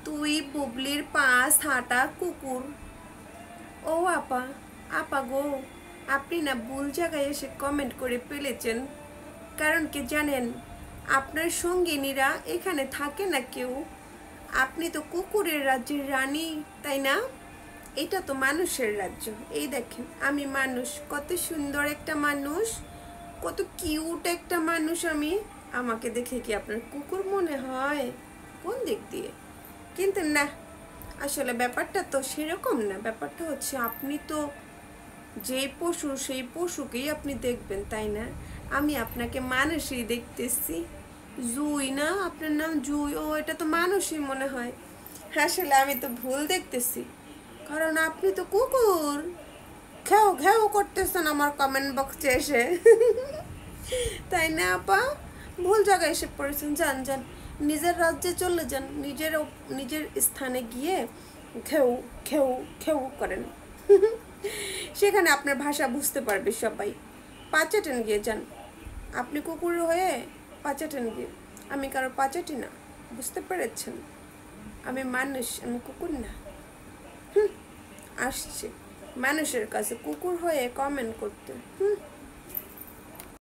তুই বুবলির পাশ হাঁটা কুকুর। ও আপা, আপা গো, আপনি না ভুল জায়গায় এসে কমেন্ট করে ফেলেছেন। কারণ কি জানেন, আপনার সঙ্গিনীরা এখানে থাকে না কেউ। আপনি তো কুকুরের রাজ্যের রানী, তাই না? এটা তো মানুষের রাজ্য। এই দেখেন, আমি মানুষ, কত সুন্দর একটা মানুষ, কত কিউট একটা মানুষ আমি। আমাকে দেখে কি আপনার কুকুর মনে হয়? কোন দিক দিয়ে? কিন্তু না, আসলে ব্যাপারটা তো সেরকম না। ব্যাপারটা হচ্ছে, আপনি তো যে পশু সেই পশুকেই আপনি দেখবেন, তাই না? আমি আপনাকে মানুষই দেখতেছি। জুই না, আপনার নাম জুই? ও, এটা তো মানুষই মনে হয়। আসলে আমি তো ভুল দেখতেছি, কারণ আপনি তো কুকুর। ঘেউ ঘেউ করতেছেন আমার কমেন্ট বক্সে এসে। তাই না আপা? ভুল জায়গায় এসে পড়েছেন। যান যান, নিজের রাজ্যে চলে যান, নিজের স্থানে গিয়ে ঘেউ ঘেউ ঘেউ করেন। সেখানে আপনার ভাষা বুঝতে পারবে সবাই। পাচাটেন গিয়ে যান। আপনি কুকুর হয়ে পাচাটেন গিয়ে। আমি কারো পাচাটি না, বুঝতে পেরেছেন? আমি মানুষ, আমি কুকুর না। আসছে মানুষের কাছে কুকুর হয়ে কমেন্ট করতে।